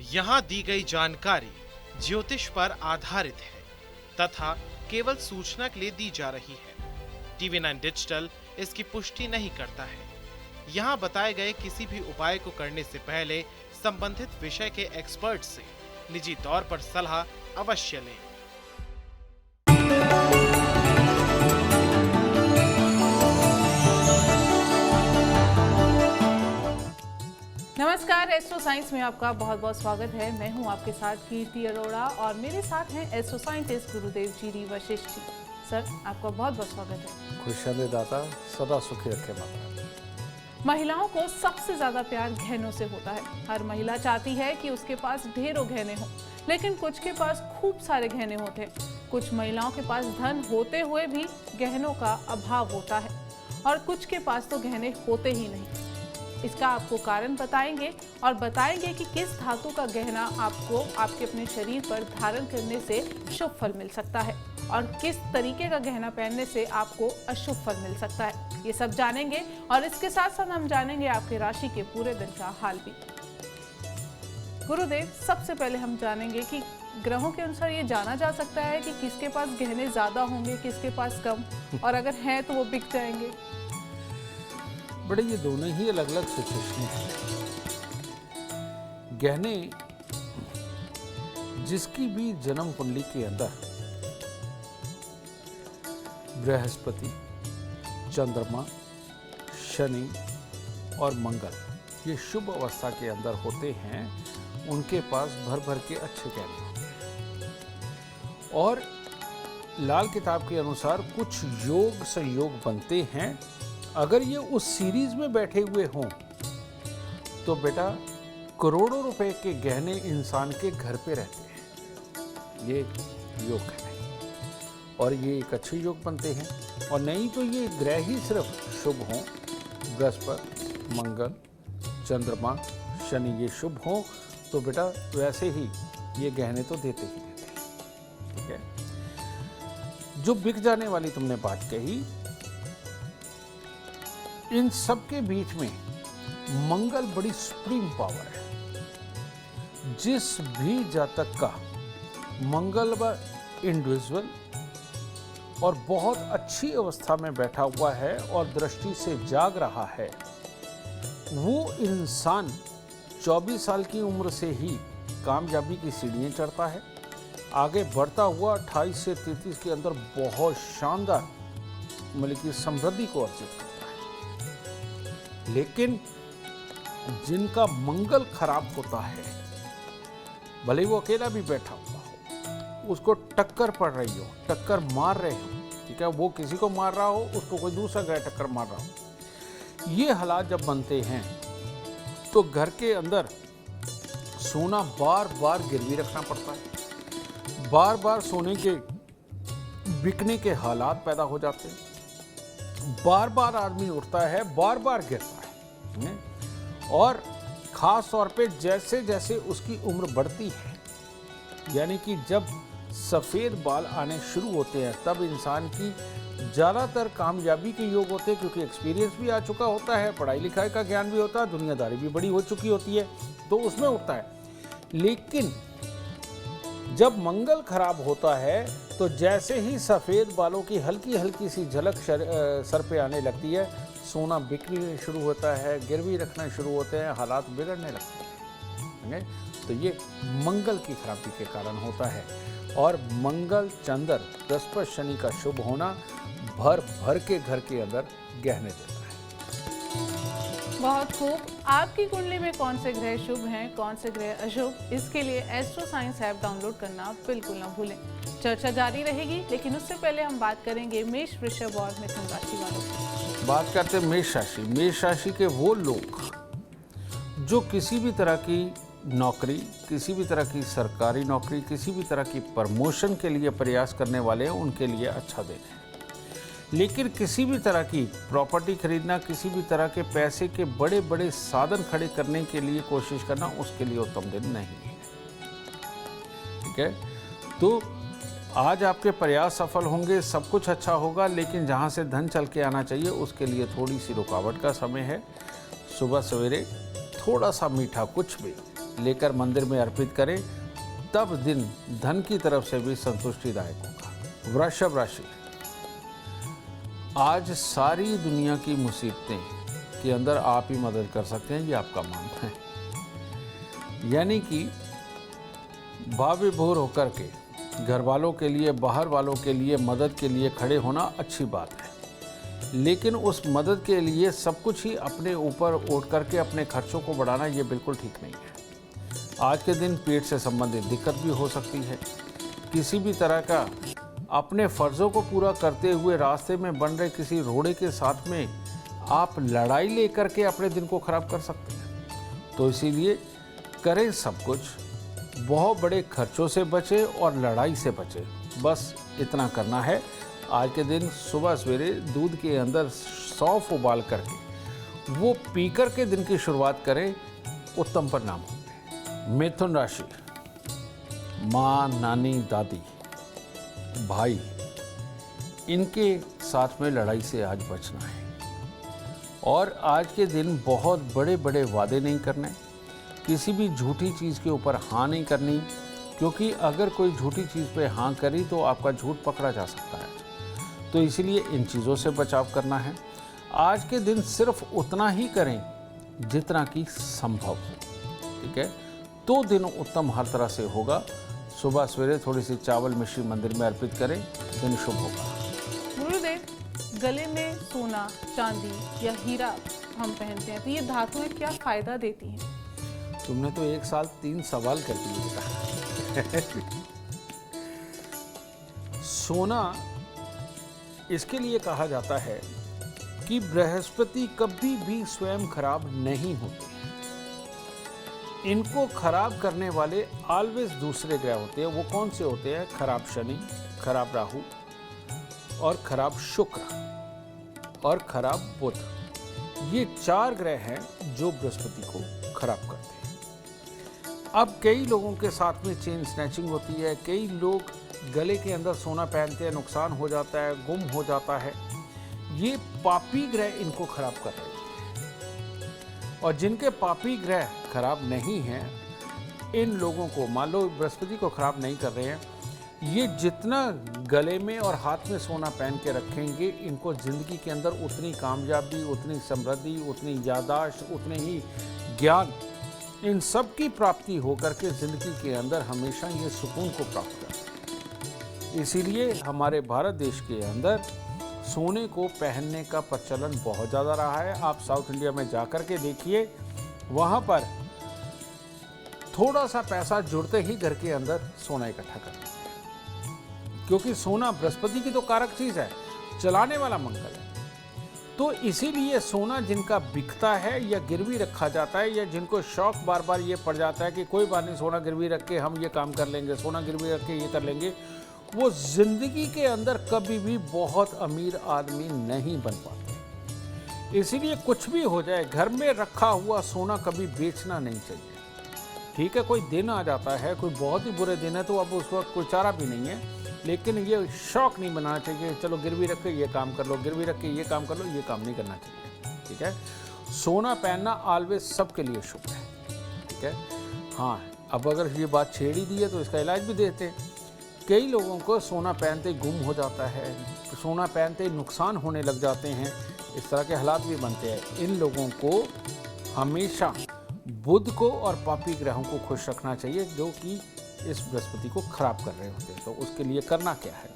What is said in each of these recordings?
यहाँ दी गई जानकारी ज्योतिष पर आधारित है तथा केवल सूचना के लिए दी जा रही है। TV9 डिजिटल इसकी पुष्टि नहीं करता है। यहाँ बताए गए किसी भी उपाय को करने से पहले संबंधित विषय के एक्सपर्ट से निजी तौर पर सलाह अवश्य लें। नमस्कार, एस्ट्रो साइंस में आपका बहुत बहुत स्वागत है। मैं हूं आपके साथ कीर्ति अरोड़ा और मेरे साथ हैं एस्ट्रो साइंटिस्ट गुरुदेव G D Vashishtha ji. Sir, आपका बहुत बहुत स्वागत है। खुशियां दाता सदा सुखी रखे माता। महिलाओं को सबसे ज्यादा प्यार गहनों से होता है। हर महिला चाहती है कि उसके पास ढेरों गहने हों, लेकिन कुछ के पास खूब सारे गहने होते हैं। कुछ महिलाओं के पास धन होते हुए भी गहनों का अभाव होता है और कुछ के पास तो गहने होते ही नहीं। इसका आपको कारण बताएंगे और बताएंगे कि किस धातु का गहना आपको आपके अपने शरीर पर धारण करने से शुभ फल मिल सकता है और किस तरीके का गहना पहनने से आपको अशुभ फल मिल सकता है। ये सब जानेंगे और इसके साथ साथ हम जानेंगे आपके राशि के पूरे दिन का हाल भी। गुरुदेव, सबसे पहले हम जानेंगे कि ग्रहों के अनुसार ये जाना जा सकता है कि किसके पास गहने ज्यादा होंगे, किसके पास कम, और अगर हैं तो वो बिक जाएंगे। बड़े ये दोनों ही अलग अलग सिचुएशन हैं। गहने जिसकी भी जन्म कुंडली के अंदर बृहस्पति, चंद्रमा, शनि और मंगल ये शुभ अवस्था के अंदर होते हैं, उनके पास भर भर के अच्छे गहने होते हैं। और लाल किताब के अनुसार कुछ योग संयोग बनते हैं। अगर ये उस सीरीज में बैठे हुए हों तो बेटा करोड़ों रुपए के गहने इंसान के घर पे रहते हैं। ये योग है और ये एक अच्छे योग बनते हैं। और नहीं तो ये ग्रह ही सिर्फ शुभ हों, बृहस्पति, मंगल, चंद्रमा, शनि ये शुभ हों तो बेटा वैसे ही ये गहने तो देते ही देते हैं। ठीक है। जो बिक जाने वाली तुमने बात कही, इन सब के बीच में मंगल बड़ी सुप्रीम पावर है। जिस भी जातक का मंगल व इंडिविजुअल और बहुत अच्छी अवस्था में बैठा हुआ है और दृष्टि से जाग रहा है, वो इंसान 24 साल की उम्र से ही कामयाबी की सीढ़ियां चढ़ता है। आगे बढ़ता हुआ 28 से 33 के अंदर बहुत शानदार मतलब की समृद्धि को अर्जित करता है। लेकिन जिनका मंगल खराब होता है, भले वो अकेला भी बैठा हुआ हो, उसको टक्कर पड़ रही हो, टक्कर मार रहे हो, ठीक है, वो किसी को मार रहा हो, उसको कोई दूसरा ग्रह टक्कर मार रहा हो, ये हालात जब बनते हैं तो घर के अंदर सोना बार बार गिरवी रखना पड़ता है। बार बार सोने के बिकने के हालात पैदा हो जाते हैं। बार बार आदमी उठता है, बार बार गिरता है। और खास तौर पे जैसे जैसे उसकी उम्र बढ़ती है, यानी कि जब सफ़ेद बाल आने शुरू होते हैं, तब इंसान की ज़्यादातर कामयाबी के योग होते हैं, क्योंकि एक्सपीरियंस भी आ चुका होता है, पढ़ाई लिखाई का ज्ञान भी होता है, दुनियादारी भी बड़ी हो चुकी होती है, तो उसमें उठता है। लेकिन जब मंगल खराब होता है तो जैसे ही सफ़ेद बालों की हल्की हल्की सी झलक सर पे आने लगती है, सोना बिकने शुरू होता है, गिरवी रखना शुरू होते हैं, हालात बिगड़ने लगते हैं। तो ये मंगल की खराबी के कारण होता है। और मंगल, चंद्र, बृहस्पति, शनि का शुभ होना भर भर के घर के अंदर गहने देता है। बहुत खूब। आपकी कुंडली में कौन से ग्रह शुभ हैं, कौन से ग्रह अशुभ, इसके लिए एस्ट्रो साइंस ऐप डाउनलोड करना बिल्कुल ना भूलें। चर्चा जारी रहेगी, लेकिन उससे पहले हम बात करेंगे मेष, वृषभ और मिथुन राशि वालों की। बात करते हैं मेष राशि। मेष राशि के वो लोग जो किसी भी तरह की नौकरी, किसी भी तरह की सरकारी नौकरी, किसी भी तरह की प्रमोशन के लिए प्रयास करने वाले हैं, उनके लिए अच्छा दिन है। लेकिन किसी भी तरह की प्रॉपर्टी खरीदना, किसी भी तरह के पैसे के बड़े बड़े साधन खड़े करने के लिए कोशिश करना, उसके लिए उत्तम दिन नहीं है। ठीक है, तो आज आपके प्रयास सफल होंगे, सब कुछ अच्छा होगा, लेकिन जहाँ से धन चल के आना चाहिए उसके लिए थोड़ी सी रुकावट का समय है। सुबह सवेरे थोड़ा सा मीठा कुछ भी लेकर मंदिर में अर्पित करें, तब दिन धन की तरफ से भी संतुष्टिदायक होगा। वृषभ राशि, आज सारी दुनिया की मुसीबतें के अंदर आप ही मदद कर सकते हैं, ये आपका मानना है। यानी कि भाव विभोर होकर के घर वालों के लिए, बाहर वालों के लिए मदद के लिए खड़े होना अच्छी बात है, लेकिन उस मदद के लिए सब कुछ ही अपने ऊपर उठ करके अपने खर्चों को बढ़ाना ये बिल्कुल ठीक नहीं है। आज के दिन पेट से संबंधित दिक्कत भी हो सकती है। किसी भी तरह का अपने फर्जों को पूरा करते हुए रास्ते में बन रहे किसी रोड़े के साथ में आप लड़ाई लेकर के अपने दिन को खराब कर सकते हैं। तो इसीलिए करें सब कुछ, बहुत बड़े खर्चों से बचे और लड़ाई से बचे, बस इतना करना है। आज के दिन सुबह सवेरे दूध के अंदर सौंफ उबाल करके वो पी करके दिन की शुरुआत करें, उत्तम परिणाम होंगे। मिथुन राशि, माँ, नानी, दादी, भाई, इनके साथ में लड़ाई से आज बचना है। और आज के दिन बहुत बड़े बड़े वादे नहीं करने, किसी भी झूठी चीज़ के ऊपर हाँ नहीं करनी, क्योंकि अगर कोई झूठी चीज़ पे हाँ करी तो आपका झूठ पकड़ा जा सकता है। तो इसीलिए इन चीज़ों से बचाव करना है। आज के दिन सिर्फ उतना ही करें जितना कि संभव हो, ठीक है? तो दिन उत्तम हर तरह से होगा। सुबह सवेरे थोड़ी सी चावल मिश्री मंदिर में अर्पित करें, दिन शुभ होगा। गुरुदेव, गले में सोना, चांदी या हीरा हम पहनते हैं, तो ये धातुएं क्या फायदा देती हैं? तुमने तो एक साल 3 सवाल कर दिए बेटा। सोना इसके लिए कहा जाता है कि बृहस्पति कभी भी स्वयं खराब नहीं होते। इनको खराब करने वाले ऑलवेज दूसरे ग्रह होते हैं। वो कौन से होते हैं? खराब शनि, खराब राहु और खराब शुक्र और खराब बुध। ये 4 ग्रह हैं जो बृहस्पति को खराब करते हैं। अब कई लोगों के साथ में चेन स्नैचिंग होती है, कई लोग गले के अंदर सोना पहनते हैं, नुकसान हो जाता है, गुम हो जाता है। ये पापी ग्रह इनको खराब कर रहे हैं। और जिनके पापी ग्रह खराब नहीं हैं, इन लोगों को, मान लो बृहस्पति को खराब नहीं कर रहे हैं, ये जितना गले में और हाथ में सोना पहन के रखेंगे, इनको जिंदगी के अंदर उतनी कामयाबी, उतनी समृद्धि, उतनी याददाश्त, उतने ही ज्ञान, इन सब की प्राप्ति होकर के जिंदगी के अंदर हमेशा ये सुकून को प्राप्त करते हैं। इसीलिए हमारे भारत देश के अंदर सोने को पहनने का प्रचलन बहुत ज़्यादा रहा है। आप साउथ इंडिया में जाकर के देखिए, वहाँ पर थोड़ा सा पैसा जुड़ते ही घर के अंदर सोना इकट्ठा कर लेते हैं, क्योंकि सोना बृहस्पति की तो कारक चीज़ है, चलाने वाला मंगल है। तो इसीलिए सोना जिनका बिकता है या गिरवी रखा जाता है, या जिनको शौक बार बार ये पड़ जाता है कि कोई बात नहीं, सोना गिरवी रख के हम ये काम कर लेंगे, सोना गिरवी रख के ये कर लेंगे, वो जिंदगी के अंदर कभी भी बहुत अमीर आदमी नहीं बन पाते। इसीलिए कुछ भी हो जाए, घर में रखा हुआ सोना कभी बेचना नहीं चाहिए। ठीक है, कोई दिन आ जाता है, कोई बहुत ही बुरे दिन है, तो अब उस वक्त कोई चारा भी नहीं है, लेकिन ये शौक नहीं बनाना चाहिए, चलो गिरवी रख के ये काम कर लो, गिरवी रख के ये काम कर लो, ये काम नहीं करना चाहिए। ठीक है, सोना पहनना ऑलवेज सबके लिए शुभ है। ठीक है, हाँ, अब अगर ये बात छेड़ी दी है तो इसका इलाज भी देते हैं। कई लोगों को सोना पहनते ही गुम हो जाता है, सोना पहनते ही नुकसान होने लग जाते हैं, इस तरह के हालात भी बनते हैं। इन लोगों को हमेशा बुध को और पापी ग्रहों को खुश रखना चाहिए, जो कि इस बृहस्पति को खराब कर रहे होते हैं। तो उसके लिए करना क्या है?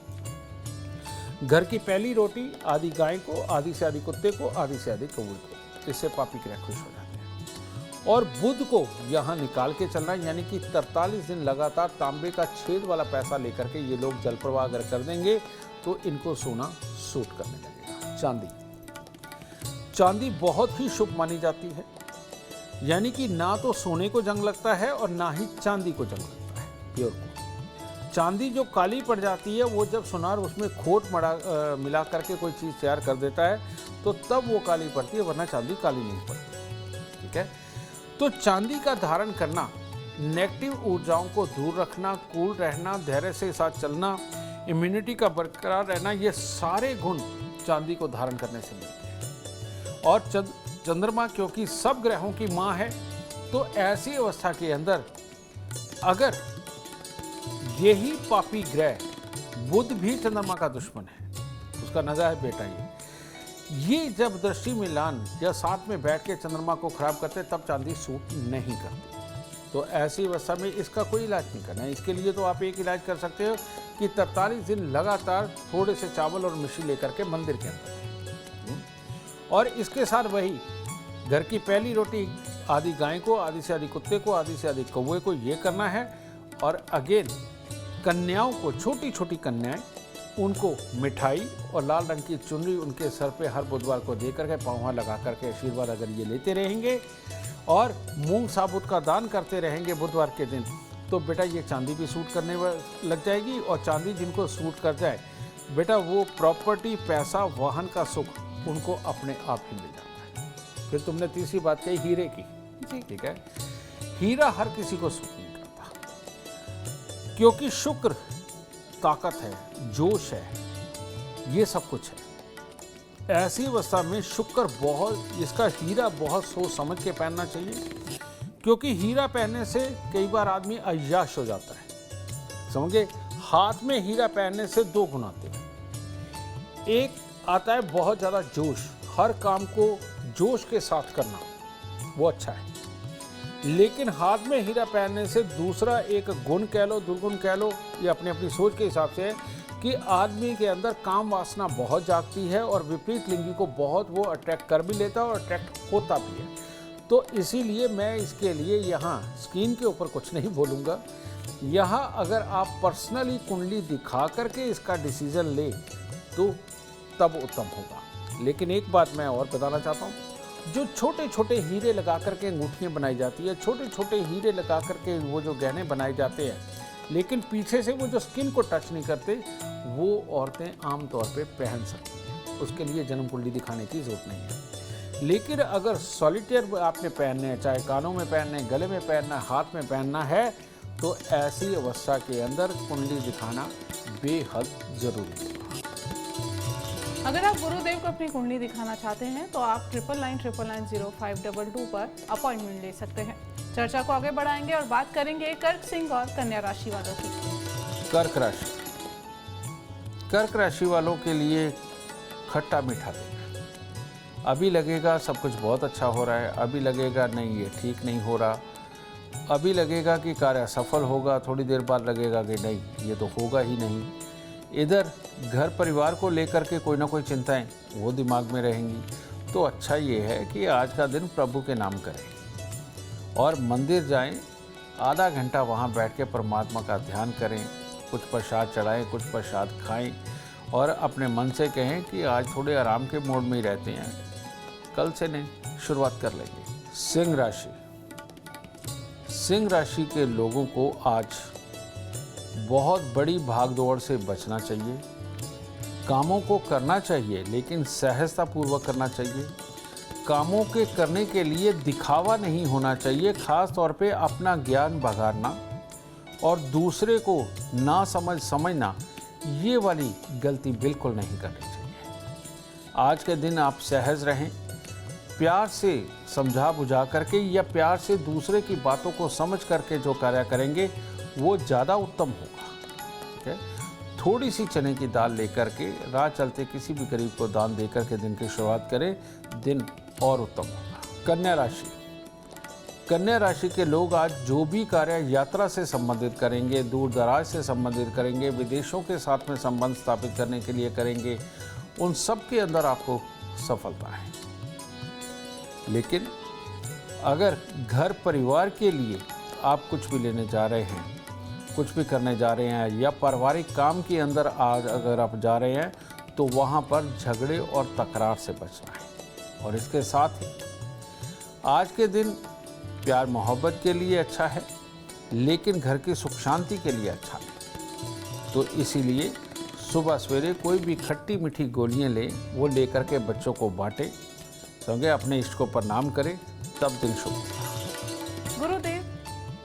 घर की पहली रोटी आधी गाय को, आधी से आधी कुत्ते को, आधी से आधी कौवे को, इससे पापी ग्रह खुश हो जाते हैं। और बुध को यहाँ निकाल के चलना, यानी कि 43 दिन लगातार तांबे का छेद वाला पैसा लेकर के ये लोग जल प्रवाह अगर कर देंगे तो इनको सोना सूट करने लगेगा। चांदी बहुत ही शुभ मानी जाती है, यानी कि ना तो सोने को जंग लगता है और ना ही चांदी को जंग लगता है। प्योर को चांदी जो काली पड़ जाती है, वो जब सुनार उसमें खोट मिला करके कोई चीज़ तैयार कर देता है तो तब वो काली पड़ती है, वरना चांदी काली नहीं पड़ती। ठीक है, तो चांदी का धारण करना, नेगेटिव ऊर्जाओं को दूर रखना, कूल रहना, धैर्य से साथ चलना, इम्यूनिटी का बरकरार रहना, ये सारे गुण चांदी को धारण करने से मिलते हैं। और चंद्रमा क्योंकि सब ग्रहों की माँ है, तो ऐसी अवस्था के अंदर अगर यही पापी ग्रह बुध भी चंद्रमा का दुश्मन है, उसका नजा है बेटा ये जब दृष्टि मिलान या साथ में बैठ के चंद्रमा को खराब करते तब चांदी सूट नहीं करती। तो ऐसी अवस्था में इसका कोई इलाज नहीं करना है। इसके लिए तो आप एक इलाज कर सकते हो कि 43 दिन लगातार थोड़े से चावल और मिश्री लेकर के मंदिर के अंदर, और इसके साथ वही घर की पहली रोटी आधी गाय को, आधी से आधी कुत्ते को, आधी से आधी कौवे को, ये करना है। और अगेन कन्याओं को, छोटी छोटी कन्याएं, उनको मिठाई और लाल रंग की चुनरी उनके सर पे हर बुधवार को दे करके पाँव लगा करके आशीर्वाद अगर ये लेते रहेंगे और मूंग साबुत का दान करते रहेंगे बुधवार के दिन, तो बेटा ये चांदी भी सूट करने लग जाएगी। और चांदी जिनको सूट कर जाए बेटा, वो प्रॉपर्टी, पैसा, वाहन का सुख उनको अपने आप ही मिल जाता है। फिर तुमने तीसरी बात कही हीरे की, ठीक है। हीरा हर किसी को सूट नहीं करता, क्योंकि शुक्र ताकत है, जोश है, ये सब कुछ है। ऐसी अवस्था में शुक्र बहुत, इसका हीरा बहुत सोच समझ के पहनना चाहिए, क्योंकि हीरा पहनने से कई बार आदमी अय्याश हो जाता है। समझे, हाथ में हीरा पहनने से दो गुण आते हैं। एक आता है बहुत ज़्यादा जोश, हर काम को जोश के साथ करना, वो अच्छा है। लेकिन हाथ में हीरा पहनने से दूसरा एक गुण कह लो, दुर्गुण कह लो, ये अपनी अपनी सोच के हिसाब से है कि आदमी के अंदर काम वासना बहुत जागती है और विपरीत लिंगी को बहुत वो अट्रैक्ट कर भी लेता है और अट्रैक्ट होता भी है। तो इसीलिए मैं इसके लिए यहाँ स्क्रीन के ऊपर कुछ नहीं बोलूँगा। यहाँ अगर आप पर्सनली कुंडली दिखा करके इसका डिसीजन ले तो तब उत्तम होगा। लेकिन एक बात मैं और बताना चाहता हूँ, जो छोटे छोटे हीरे लगा करके अंगूठियाँ बनाई जाती है, छोटे छोटे हीरे लगा करके वो जो गहने बनाए जाते हैं, लेकिन पीछे से वो जो स्किन को टच नहीं करते, वो औरतें आम तौर पे पहन सकती हैं। उसके लिए जन्म कुंडली दिखाने की ज़रूरत नहीं है। लेकिन अगर सॉलिटेयर आपने पहनने हैं, चाहे कानों में पहनने, गले में पहनना, हाथ में पहनना है, तो ऐसी अवस्था के अंदर कुंडली दिखाना बेहद ज़रूरी है। अगर आप गुरुदेव को अपनी कुंडली दिखाना चाहते हैं तो आप 99990522 पर अपॉइंटमेंट ले सकते हैं। चर्चा को आगे बढ़ाएंगे और बात करेंगे कर्क सिंह और कन्या राशि वालों की। कर्क राशि, कर्क राशि वालों के लिए खट्टा मीठा दिन। अभी लगेगा सब कुछ बहुत अच्छा हो रहा है, अभी लगेगा नहीं ये ठीक नहीं हो रहा, अभी लगेगा कि कार्य सफल होगा, थोड़ी देर बाद लगेगा कि नहीं ये तो होगा ही नहीं। इधर घर परिवार को लेकर के कोई ना कोई चिंताएं वो दिमाग में रहेंगी। तो अच्छा ये है कि आज का दिन प्रभु के नाम करें और मंदिर जाएं, आधा घंटा वहाँ बैठ के परमात्मा का ध्यान करें, कुछ प्रसाद चढ़ाएं, कुछ प्रसाद खाएं और अपने मन से कहें कि आज थोड़े आराम के मोड में ही रहते हैं, कल से नहीं शुरुआत कर लेंगे। सिंह राशि, सिंह राशि के लोगों को आज बहुत बड़ी भागदौड़ से बचना चाहिए। कामों को करना चाहिए लेकिन सहजतापूर्वक करना चाहिए। कामों के करने के लिए दिखावा नहीं होना चाहिए, खास तौर पे अपना ज्ञान बघाड़ना और दूसरे को ना समझना, ये वाली गलती बिल्कुल नहीं करनी चाहिए। आज के दिन आप सहज रहें, प्यार से समझा बुझा करके या प्यार से दूसरे की बातों को समझ करके जो कार्य करेंगे वो ज़्यादा उत्तम होगा। ठीक है, थोड़ी सी चने की दाल लेकर के राह चलते किसी भी गरीब को दान देकर के दिन की शुरुआत करें, दिन और उत्तम होगा। कन्या राशि, कन्या राशि के लोग आज जो भी कार्य यात्रा से संबंधित करेंगे, दूर दराज से संबंधित करेंगे, विदेशों के साथ में संबंध स्थापित करने के लिए करेंगे, उन सब के अंदर आपको सफलता है। लेकिन अगर घर परिवार के लिए आप कुछ भी लेने जा रहे हैं, कुछ भी करने जा रहे हैं या पारिवारिक काम के अंदर आज अगर आप जा रहे हैं, तो वहाँ पर झगड़े और तकरार से बचना है। और इसके साथ ही आज के दिन प्यार मोहब्बत के लिए अच्छा है, लेकिन घर की सुख शांति के लिए अच्छा नहीं। तो इसीलिए सुबह सवेरे कोई भी खट्टी मीठी गोलियां लें, वो लेकर के बच्चों को बांटें, समझे, अपने इष्ट को प्रणाम करें, तब दिन शुभ होगा। गुरुदेव,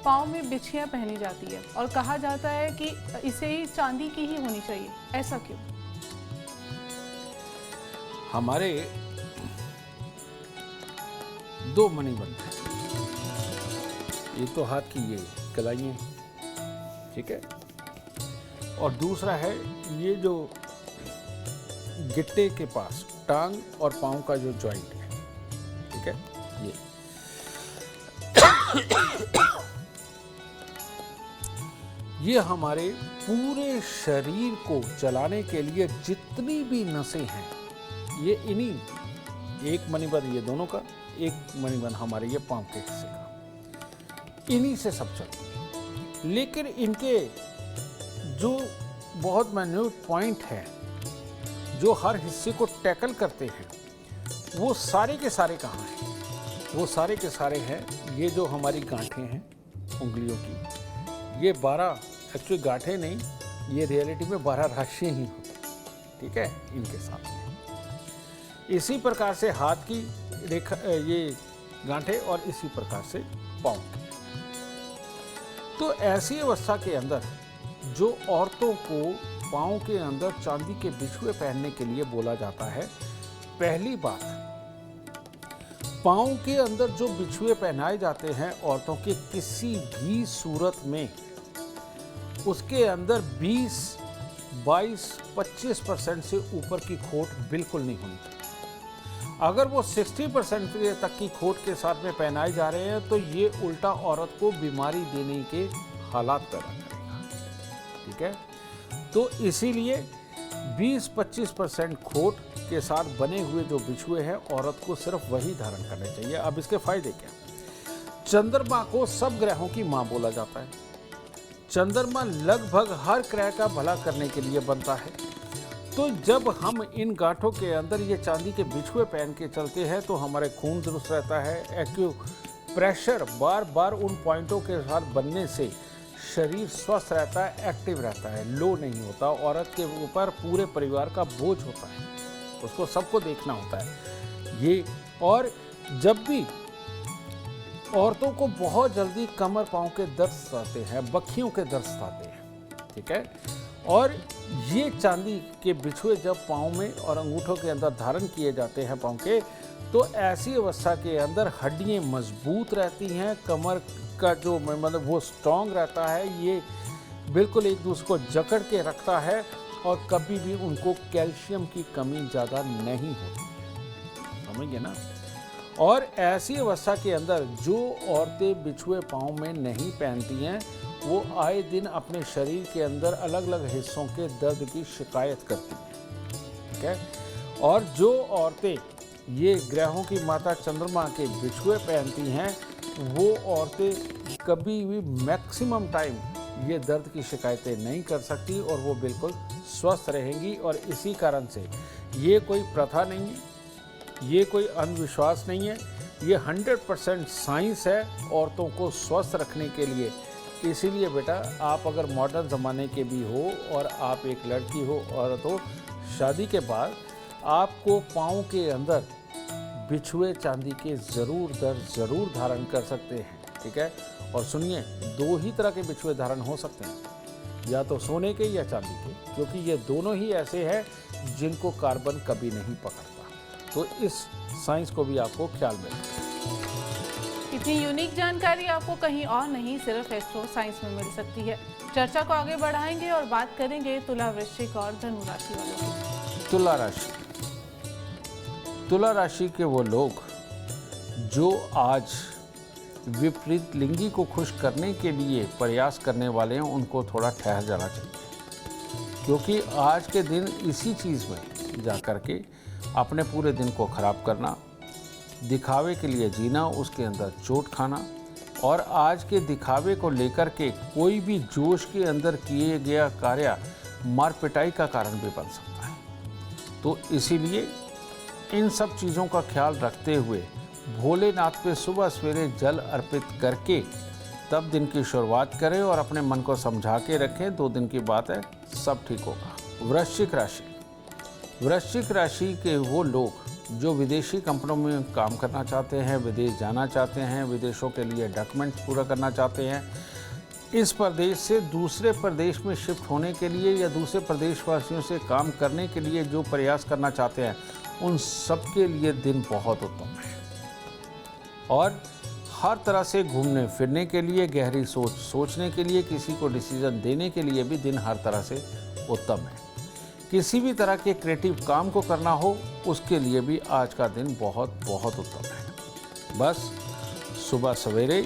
पाँव में बिछियाँ पहनी जाती है और कहा जाता है कि इसे ही चांदी की ही होनी चाहिए, ऐसा क्यों? हमारे दो मणि बनते हैं, एक तो हाथ की ये कलाइयाँ, ठीक है, और दूसरा है ये जो गिट्टे के पास टांग और पाँव का जो जॉइंट है, ठीक है, ये हमारे पूरे शरीर को चलाने के लिए जितनी भी नसें हैं, ये इन्हीं, एक मणिबंध ये दोनों का, एक मणिबंध हमारे ये पाँव के हिस्से का, इन्हीं से सब चलती है। लेकिन इनके जो बहुत मैन्यूट पॉइंट है जो हर हिस्से को टैकल करते हैं, वो सारे के सारे कहाँ हैं? वो सारे के सारे हैं ये जो हमारी गांठें हैं उंगलियों की, ये 12 एक्चुअली गांठें नहीं, ये रियलिटी में 12 राशियाँ ही होती, ठीक है, इनके साथ में। इसी प्रकार से हाथ की रेखा, ये गांठें, और इसी प्रकार से पाँव की। तो ऐसी अवस्था के अंदर जो औरतों को पाँव के अंदर चांदी के बिछुए पहनने के लिए बोला जाता है, पहली बात, पाँव के अंदर जो बिछुए पहनाए जाते हैं औरतों के, किसी भी सूरत में उसके अंदर 20, 22, 25% से ऊपर की खोट बिल्कुल नहीं होनी चाहिए। अगर वो 60% तक की खोट के साथ में पहनाए जा रहे हैं तो ये उल्टा औरत को बीमारी देने के हालात पैदा करेगा, ठीक है। तो इसीलिए 20-25% खोट के साथ बने हुए जो बिछुए हैं, औरत को सिर्फ वही धारण करने चाहिए। अब इसके फायदे क्या? चंद्रमा को सब ग्रहों की माँ बोला जाता है। चंद्रमा लगभग हर ग्रह का भला करने के लिए बनता है। तो जब हम इन गांठों के अंदर ये चांदी के बिछुए पहन के चलते हैं तो हमारे खून दुरुस्त रहता है, एक्यूप्रेशर बार बार उन पॉइंटों के साथ बनने से शरीर स्वस्थ रहता है, एक्टिव रहता है, लो नहीं होता। औरत के ऊपर पूरे परिवार का बोझ होता है, उसको सबको देखना होता है ये। और जब भी औरतों को बहुत जल्दी कमर पाँव के दर्द आते हैं, बखियों के दर्द आते हैं, ठीक है, और ये चांदी के बिछुए जब पाँव में और अंगूठों के अंदर धारण किए जाते हैं पाँव के, तो ऐसी अवस्था के अंदर हड्डियाँ मजबूत रहती हैं, कमर का जो मतलब वो स्ट्रॉन्ग रहता है, ये बिल्कुल एक दूसरे को जकड़ के रखता है, और कभी भी उनको कैल्शियम की कमी ज़्यादा नहीं होती, समझिए ना। और ऐसी अवस्था के अंदर जो औरतें बिछुए पाँव में नहीं पहनती हैं, वो आए दिन अपने शरीर के अंदर अलग अलग हिस्सों के दर्द की शिकायत करती हैं, ठीक है। और जो औरतें ये ग्रहों की माता चंद्रमा के बिछुए पहनती हैं, वो औरतें कभी भी मैक्सिमम टाइम ये दर्द की शिकायतें नहीं कर सकती, और वो बिल्कुल स्वस्थ रहेंगी। और इसी कारण से ये कोई प्रथा नहीं है, ये कोई अंधविश्वास नहीं है, ये 100% साइंस है औरतों को स्वस्थ रखने के लिए। इसीलिए बेटा, आप अगर मॉडर्न ज़माने के भी हो और आप एक लड़की हो, औरत हो, शादी के बाद आपको पाँव के अंदर बिछुए चांदी के ज़रूर धारण कर सकते हैं, ठीक है। और सुनिए, 2 ही तरह के बिछुए धारण हो सकते हैं, या तो सोने के या चांदी के, क्योंकि ये दोनों ही ऐसे हैं जिनको कार्बन कभी नहीं पकड़ता। तो इस साइंस को भी आपको ख्याल में रखना। इतनी यूनिक जानकारी आपको कहीं और नहीं, सिर्फ एस्ट्रो साइंस में मिल सकती है। चर्चा को आगे बढ़ाएंगे और बात करेंगे तुला, वृश्चिक और धनु राशि वालों की। तुला राशि, तुला राशि के वो लोग जो आज विपरीत लिंगी को खुश करने के लिए प्रयास करने वाले हैं, उनको थोड़ा ठहर जाना चाहिए, क्योंकि आज के दिन इसी चीज़ में जा कर के अपने पूरे दिन को ख़राब करना, दिखावे के लिए जीना, उसके अंदर चोट खाना, और आज के दिखावे को लेकर के कोई भी जोश के अंदर किए गया कार्य मार पिटाई का कारण भी बन सकता है। तो इसीलिए इन सब चीज़ों का ख्याल रखते हुए भोलेनाथ पे सुबह सवेरे जल अर्पित करके तब दिन की शुरुआत करें, और अपने मन को समझा के रखें। 2 दिन की बात है, सब ठीक होगा। वृश्चिक राशि, वृश्चिक राशि के वो लोग जो विदेशी कंपनियों में काम करना चाहते हैं, विदेश जाना चाहते हैं, विदेशों के लिए डॉक्यूमेंट्स पूरा करना चाहते हैं, इस प्रदेश से दूसरे प्रदेश में शिफ्ट होने के लिए या दूसरे प्रदेशवासियों से काम करने के लिए जो प्रयास करना चाहते हैं, उन सब के लिए दिन बहुत उत्तम है। और हर तरह से घूमने फिरने के लिए, गहरी सोच सोचने के लिए, किसी को डिसीजन देने के लिए भी दिन हर तरह से उत्तम है। किसी भी तरह के क्रिएटिव काम को करना हो उसके लिए भी आज का दिन बहुत बहुत उत्तम है। बस सुबह सवेरे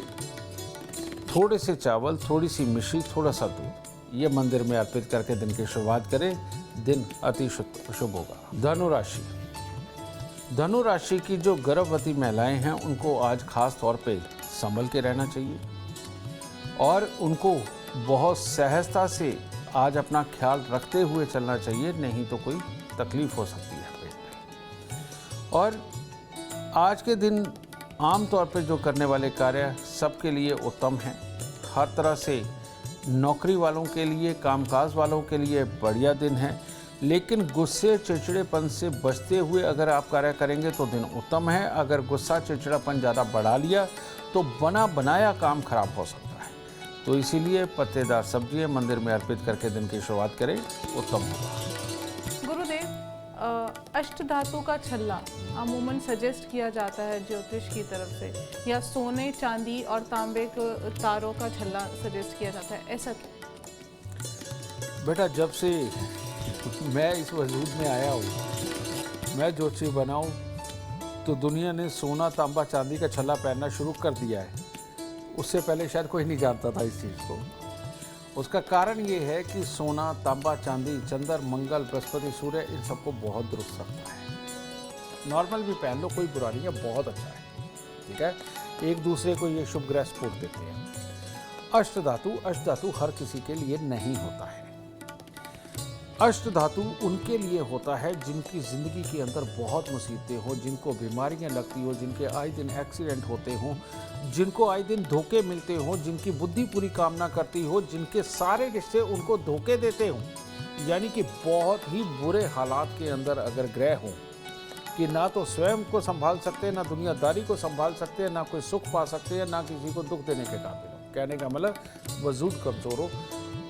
थोड़े से चावल, थोड़ी सी मिश्री, थोड़ा सा दूध ये मंदिर में अर्पित करके दिन की शुरुआत करें, दिन अति शुभ होगा। धनु राशि। धनु राशि की जो गर्भवती महिलाएं हैं उनको आज खास तौर पे संभल के रहना चाहिए और उनको बहुत सहजता से आज अपना ख्याल रखते हुए चलना चाहिए, नहीं तो कोई तकलीफ हो सकती है पेट में। और आज के दिन आम तौर पे जो करने वाले कार्य सबके लिए उत्तम हैं। हर तरह से नौकरी वालों के लिए, कामकाज वालों के लिए बढ़िया दिन है, लेकिन गुस्से चिड़चिड़ेपन से बचते हुए अगर आप कार्य करेंगे तो दिन उत्तम है। अगर गुस्सा चिड़चिड़ापन ज़्यादा बढ़ा लिया तो बना बनाया काम खराब हो सकता है। तो इसीलिए पत्तेदार सब्जियां मंदिर में अर्पित करके दिन की शुरुआत करें, उत्तम होगा। गुरुदेव, अष्ट धातु का छल्ला अमूमन सजेस्ट किया जाता है ज्योतिष की तरफ से, या सोने, चांदी और तांबे के तारों का छल्ला सजेस्ट किया जाता है, ऐसा क्यों? बेटा, जब से मैं इस वजूद में आया हूँ, मैं ज्योतिषी बना हूँ, तो दुनिया ने सोना, तांबा, चांदी का छल्ला पहनना शुरू कर दिया है। उससे पहले शायद कोई नहीं जानता था इस चीज़ को। उसका कारण ये है कि सोना, तांबा, चांदी, चंद्र, मंगल, बृहस्पति, सूर्य इन सबको बहुत दुरुस्त रखता है। नॉर्मल भी पहन लो, कोई बुरा नहीं है, बहुत अच्छा है, ठीक है। एक दूसरे को ये शुभ ग्रह सपोर्ट देते हैं। अष्ट धातु हर किसी के लिए नहीं होता है। अष्ट धातु उनके लिए होता है जिनकी ज़िंदगी के अंदर बहुत मुसीबतें हो, जिनको बीमारियां लगती हो, जिनके आए दिन एक्सीडेंट होते हों, जिनको आए दिन धोखे मिलते हों, जिनकी बुद्धि पूरी काम ना करती हो, जिनके सारे रिश्ते उनको धोखे देते हों, यानी कि बहुत ही बुरे हालात के अंदर अगर ग्रह हों कि ना तो स्वयं को संभाल सकते हैं, ना दुनियादारी को संभाल सकते हैं, ना कोई सुख पा सकते हैं, ना किसी को दुख देने के काबिल हो। कहने का मतलब वजूद कमज़ोर हो,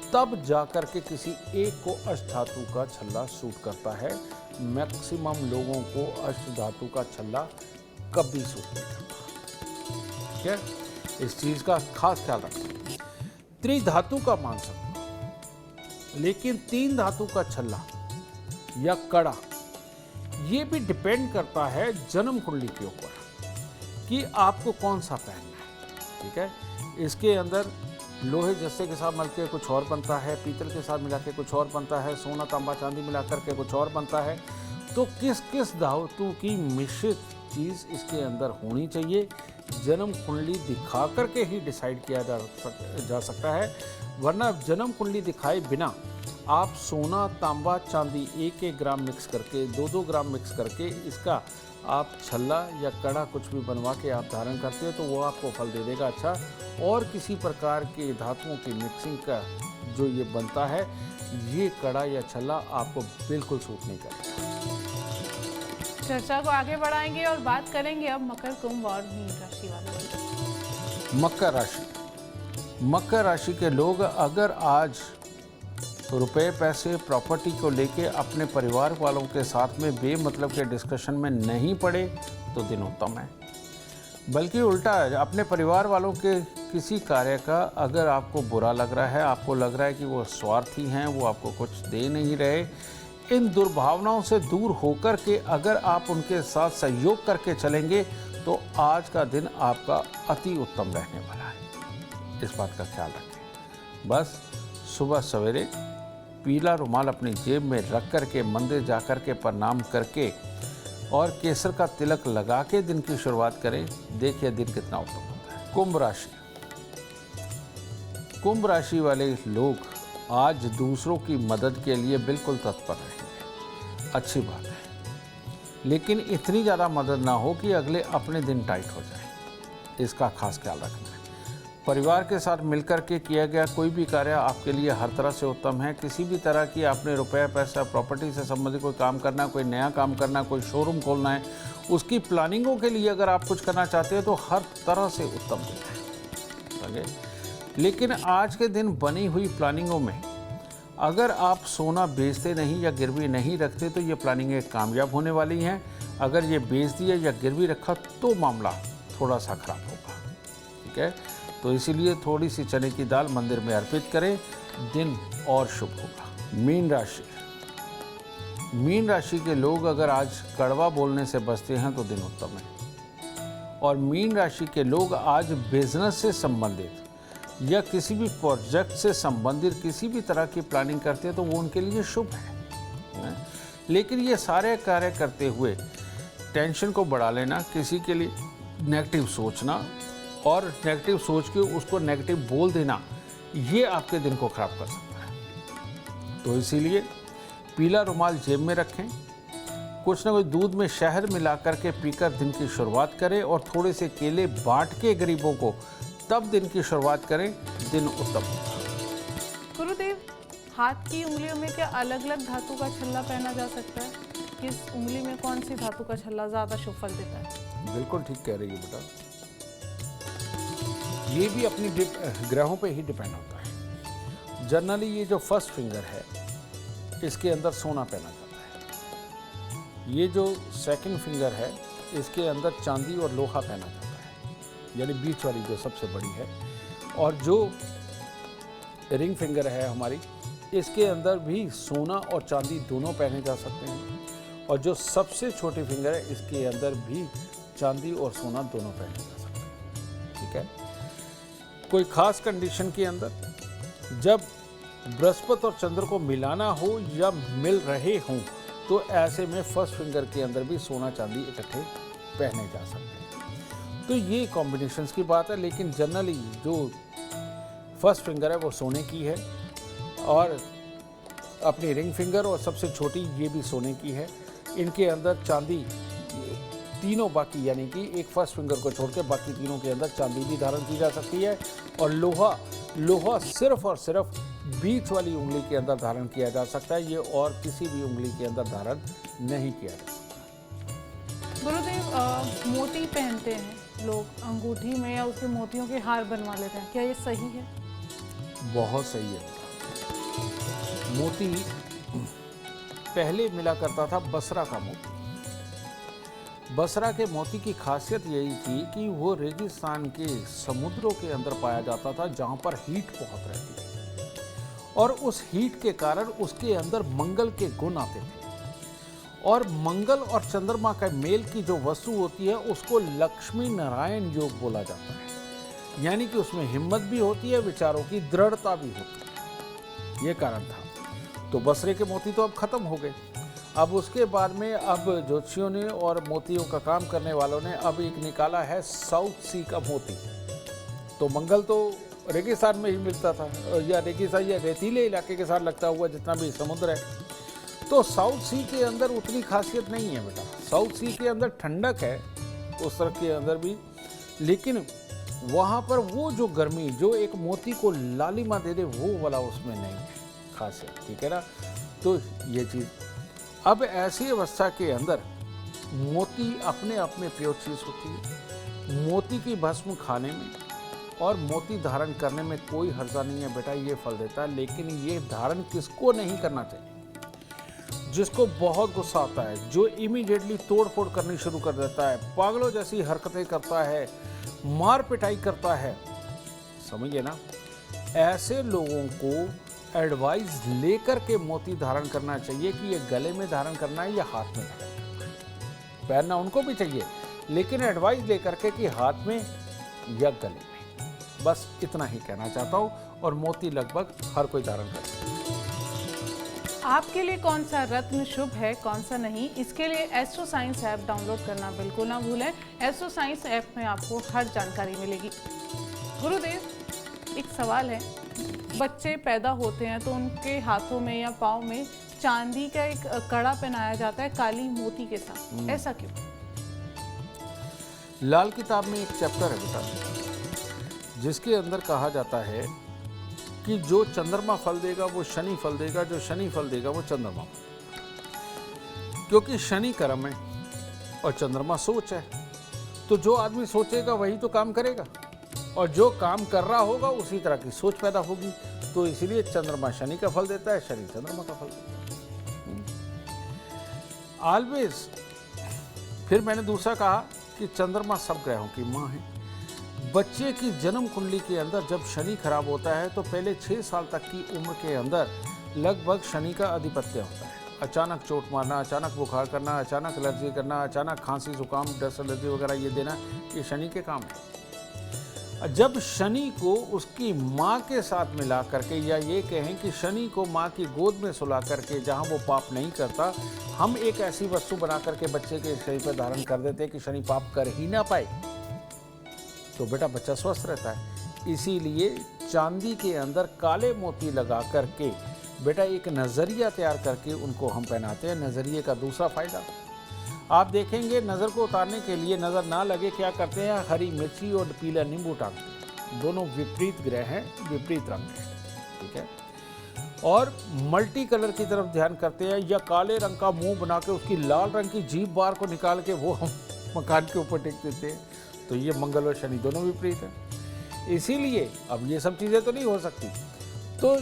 तब जाकर के किसी एक को अष्ट धातु का छल्ला सूट करता है। मैक्सिमम लोगों को अष्ट धातु का छल्ला कभी सूट नहीं करता, ठीक है। इस चीज़ का खास ख्याल रखें। त्रिधातु का मान सकते हो, लेकिन तीन धातु का छल्ला या कड़ा ये भी डिपेंड करता है जन्म कुंडली के ऊपर कि आपको कौन सा पहनना है, ठीक है। इसके अंदर लोहे जस्से के साथ मिलकर कुछ और बनता है, पीतल के साथ मिला के कुछ और बनता है, सोना, तांबा, चांदी मिला करके कुछ और बनता है। तो किस किस धातु की मिश्रित चीज़ इसके अंदर होनी चाहिए, जन्म कुंडली दिखा करके ही डिसाइड किया जा सकता है। वरना जन्म कुंडली दिखाए बिना आप सोना, तांबा, चांदी 1-1 ग्राम मिक्स करके, 2-2 ग्राम मिक्स करके इसका आप छल्ला या कड़ा कुछ भी बनवा के आप धारण करते हो तो वो आपको फल दे देगा अच्छा। और किसी प्रकार के धातुओं की मिक्सिंग का जो ये बनता है, ये कड़ा या छल्ला आपको बिल्कुल सूट नहीं करेगा। चर्चा को आगे बढ़ाएंगे और बात करेंगे अब मकर, कुंभ और मीन राशि वालों की। मकर राशि के लोग अगर आज रुपए, पैसे, प्रॉपर्टी को लेके अपने परिवार वालों के साथ में बेमतलब के डिस्कशन में नहीं पड़े तो दिन उत्तम है। बल्कि उल्टा अपने परिवार वालों के किसी कार्य का अगर आपको बुरा लग रहा है, आपको लग रहा है कि वो स्वार्थी हैं, वो आपको कुछ दे नहीं रहे, इन दुर्भावनाओं से दूर होकर के अगर आप उनके साथ सहयोग करके चलेंगे तो आज का दिन आपका अति उत्तम रहने वाला है। इस बात का ख्याल रखें। बस सुबह सवेरे पीला रुमाल अपनी जेब में रख करके मंदिर जा कर के प्रणाम करके और केसर का तिलक लगा के दिन की शुरुआत करें, देखिए दिन कितना उत्तम होता है। कुंभ राशि वाले लोग आज दूसरों की मदद के लिए बिल्कुल तत्पर रहेंगे, अच्छी बात है, लेकिन इतनी ज़्यादा मदद ना हो कि अगले अपने दिन टाइट हो जाए, इसका खास ख्याल रखना है। परिवार के साथ मिलकर के किया गया कोई भी कार्य आपके लिए हर तरह से उत्तम है। किसी भी तरह की आपने रुपया, पैसा, प्रॉपर्टी से संबंधित कोई काम करना, कोई नया काम करना, कोई शोरूम खोलना है, उसकी प्लानिंगों के लिए अगर आप कुछ करना चाहते हैं तो हर तरह से उत्तम दिन है। लेकिन आज के दिन बनी हुई प्लानिंगों में अगर आप सोना बेचते नहीं या गिरवी नहीं रखते तो ये प्लानिंगें कामयाब होने वाली हैं। अगर ये बेच दिया या गिरवी रखा तो मामला थोड़ा सा खराब होगा। ठीक है। तो इसीलिए थोड़ी सी चने की दाल मंदिर में अर्पित करें, दिन और शुभ होगा। मीन राशि, मीन राशि के लोग अगर आज कड़वा बोलने से बचते हैं तो दिन उत्तम है। और मीन राशि के लोग आज बिजनेस से संबंधित या किसी भी प्रोजेक्ट से संबंधित किसी भी तरह की प्लानिंग करते हैं तो वो उनके लिए शुभ है। लेकिन ये सारे कार्य करते हुए टेंशन को बढ़ा लेना, किसी के लिए नेगेटिव सोचना और नेगेटिव सोच के उसको नेगेटिव बोल देना, ये आपके दिन को खराब कर सकता है। तो इसीलिए पीला रुमाल जेब में रखें, कुछ ना कुछ दूध में शहद मिला करके पीकर दिन की शुरुआत करें और थोड़े से केले बांट के गरीबों को तब दिन की शुरुआत करें, दिन उत्तम होगा। गुरुदेव, हाथ की उंगलियों में क्या अलग अलग धातु का छल्ला पहना जा सकता है? किस उंगली में कौन सी धातु का छल्ला ज्यादा शुभ फल देता है? बिल्कुल ठीक कह रही है बेटा, ये भी अपनी ग्रहों पे ही डिपेंड होता है। जनरली ये जो फर्स्ट फिंगर है इसके अंदर सोना पहना जाता है, ये जो सेकंड फिंगर है इसके अंदर चांदी और लोहा पहना जाता है, यानी बीच वाली जो सबसे बड़ी है। और जो रिंग फिंगर है हमारी, इसके अंदर भी सोना और चांदी दोनों पहने जा सकते हैं। और जो सबसे छोटी फिंगर है इसके अंदर भी चांदी और सोना दोनों पहने जा सकते हैं, ठीक है। कोई खास कंडीशन के अंदर जब बृहस्पति और चंद्र को मिलाना हो या मिल रहे हों तो ऐसे में फर्स्ट फिंगर के अंदर भी सोना चांदी इकट्ठे पहने जा सकते हैं। तो ये कॉम्बिनेशंस की बात है, लेकिन जनरली जो फर्स्ट फिंगर है वो सोने की है और अपनी रिंग फिंगर और सबसे छोटी ये भी सोने की है। इनके अंदर चांदी तीनों बाकी, यानी कि एक फर्स्ट फिंगर को छोड़ के बाकी तीनों के अंदर चांदी भी धारण की जा सकती है। और लोहा सिर्फ और सिर्फ बीच वाली उंगली के अंदर धारण किया जा सकता है, ये और किसी भी उंगली के अंदर धारण नहीं किया जा सकता। गुरुदेव, मोती पहनते हैं लोग अंगूठी में या उसके मोतियों के हार बनवा लेते हैं, क्या ये सही है? बहुत सही है। मोती पहले मिला करता था बसरा का मोती। बसरा के मोती की खासियत यही थी कि वो रेगिस्तान के समुद्रों के अंदर पाया जाता था जहाँ पर हीट बहुत रहती थी और उस हीट के कारण उसके अंदर मंगल के गुण आते थे। और मंगल और चंद्रमा का मेल की जो वस्तु होती है उसको लक्ष्मी नारायण योग बोला जाता है, यानी कि उसमें हिम्मत भी होती है, विचारों की दृढ़ता भी होती है, ये कारण था। तो बसरे के मोती तो अब खत्म हो गए। अब उसके बाद में अब ज्योतिषियों ने और मोतियों का काम करने वालों ने अब एक निकाला है साउथ सी का मोती। तो मंगल तो रेगिस्तान में ही मिलता था, या रेगिस्तान या रेतीले इलाके के साथ लगता हुआ जितना भी समुद्र है। तो साउथ सी के अंदर उतनी खासियत नहीं है बेटा। साउथ सी के अंदर ठंडक है उस तरह के अंदर भी, लेकिन वहाँ पर वो जो गर्मी जो एक मोती को लालिमा दे दे वो वाला उसमें नहीं है खासियत, ठीक है ना। तो ये चीज़ अब ऐसी अवस्था के अंदर मोती अपने आप में प्योर चीज़ होती है। मोती की भस्म खाने में और मोती धारण करने में कोई हर्जा नहीं है बेटा, ये फल देता है। लेकिन ये धारण किसको नहीं करना चाहिए? जिसको बहुत गुस्सा आता है, जो इमीडिएटली तोड़ फोड़ करनी शुरू कर देता है, पागलों जैसी हरकतें करता है, मार पिटाई करता है, समझिए ना, ऐसे लोगों को एडवाइस लेकर के मोती धारण करना चाहिए कि ये गले में धारण करना है या हाथ में धारण करना है। पहनना उनको भी चाहिए, लेकिन एडवाइस लेकर के कि हाथ में या गले में। बस इतना ही कहना चाहता हूँ। और मोती लगभग हर कोई धारण कर सकता है। आपके लिए कौन सा रत्न शुभ है, कौन सा नहीं, इसके लिए एस्ट्रो साइंस ऐप डाउनलोड करना बिल्कुल ना भूलें। एस्ट्रो साइंस ऐप में आपको हर जानकारी मिलेगी। गुरुदेव, एक सवाल है, बच्चे पैदा होते हैं तो उनके हाथों में या पाँव में चांदी का एक कड़ा पहनाया जाता है काली मोती के साथ, ऐसा क्यों? लाल किताब में एक चैप्टर है बेटा जिसके अंदर कहा जाता है कि जो चंद्रमा फल देगा वो शनि फल देगा, जो शनि फल देगा वो चंद्रमा फल देगा। क्योंकि शनि कर्म है और चंद्रमा सोच है, तो जो आदमी सोचेगा वही तो काम करेगा और जो काम कर रहा होगा उसी तरह की सोच पैदा होगी। तो इसलिए चंद्रमा शनि का फल देता है, शनि चंद्रमा का फल देता है। ऑलवेज। फिर मैंने दूसरा कहा कि चंद्रमा सब ग्रहों की माँ है। बच्चे की जन्म कुंडली के अंदर जब शनि खराब होता है तो पहले 6 साल तक की उम्र के अंदर लगभग शनि का आधिपत्य होता है। अचानक चोट मारना, अचानक बुखार करना, अचानक एलर्जी करना, अचानक खांसी जुकाम डस्ट एलर्जी वगैरह ये देना, ये शनि के काम है। जब शनि को उसकी माँ के साथ मिला करके, या ये कहें कि शनि को माँ की गोद में सुला करके जहाँ वो पाप नहीं करता, हम एक ऐसी वस्तु बना करके बच्चे के शरीर पर धारण कर देते हैं कि शनि पाप कर ही ना पाए, तो बेटा बच्चा स्वस्थ रहता है। इसीलिए चांदी के अंदर काले मोती लगा करके बेटा एक नज़रिया तैयार करके उनको हम पहनाते हैं। नज़रिए का दूसरा फायदा आप देखेंगे, नज़र को उतारने के लिए नज़र ना लगे क्या करते हैं, हरी मिर्ची और पीला नींबू टांगते हैं। दोनों विपरीत ग्रह हैं, विपरीत रंग हैं, ठीक है। और मल्टी कलर की तरफ ध्यान करते हैं, या काले रंग का मुंह बना के उसकी लाल रंग की जीभ बार को निकाल के वो हम मकान के ऊपर टेक देते हैं। तो ये मंगल और शनि दोनों विपरीत हैं। इसीलिए अब ये सब चीज़ें तो नहीं हो सकती, तो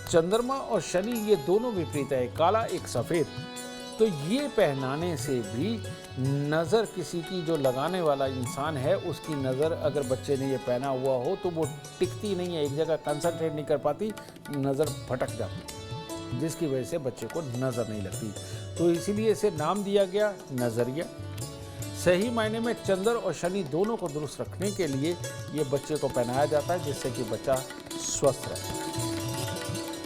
चंद्रमा और शनि ये दोनों विपरीत है, एक काला एक सफ़ेद। तो ये पहनाने से भी नज़र किसी की जो लगाने वाला इंसान है उसकी नज़र अगर बच्चे ने ये पहना हुआ हो तो वो टिकती नहीं है, एक जगह कंसंट्रेट नहीं कर पाती, नज़र भटक जाती, जिसकी वजह से बच्चे को नज़र नहीं लगती। तो इसीलिए इसे नाम दिया गया नज़रिया। सही मायने में चंद्र और शनि दोनों को दुरुस्त रखने के लिए ये बच्चे को पहनाया जाता है, जिससे कि बच्चा स्वस्थ रहे।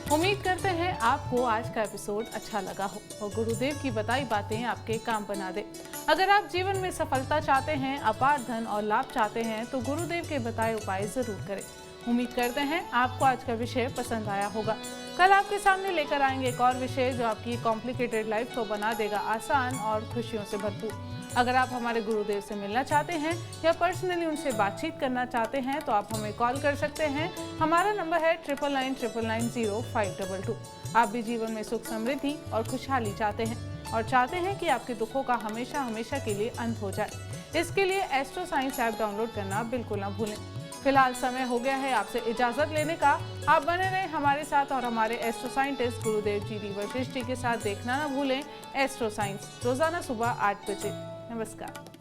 उम्मीद करते हैं आपको आज का एपिसोड अच्छा लगा हो और गुरुदेव की बताई बातें आपके काम बना दे। अगर आप जीवन में सफलता चाहते हैं, अपार धन और लाभ चाहते हैं तो गुरुदेव के बताए उपाय जरूर करें। उम्मीद करते हैं आपको आज का विषय पसंद आया होगा। कल आपके सामने लेकर आएंगे एक और विषय जो आपकी कॉम्प्लिकेटेड लाइफ को बना देगा आसान और खुशियों से भरपूर। अगर आप हमारे गुरुदेव से मिलना चाहते हैं या पर्सनली उनसे बातचीत करना चाहते हैं तो आप हमें कॉल कर सकते हैं। हमारा नंबर है 9999900522। आप भी जीवन में सुख समृद्धि और खुशहाली चाहते हैं और चाहते हैं कि आपके दुखों का हमेशा हमेशा के लिए अंत हो जाए। इसके लिए एस्ट्रो साइंस ऐप डाउनलोड करना बिल्कुल ना भूलें। फिलहाल समय हो गया है आपसे इजाजत लेने का। आप बने रहें हमारे साथ और हमारे एस्ट्रो साइंटिस्ट गुरुदेव जी वशिष्ठ जी के साथ देखना ना भूलें एस्ट्रो साइंस, रोजाना सुबह 8 बजे। नमस्कार।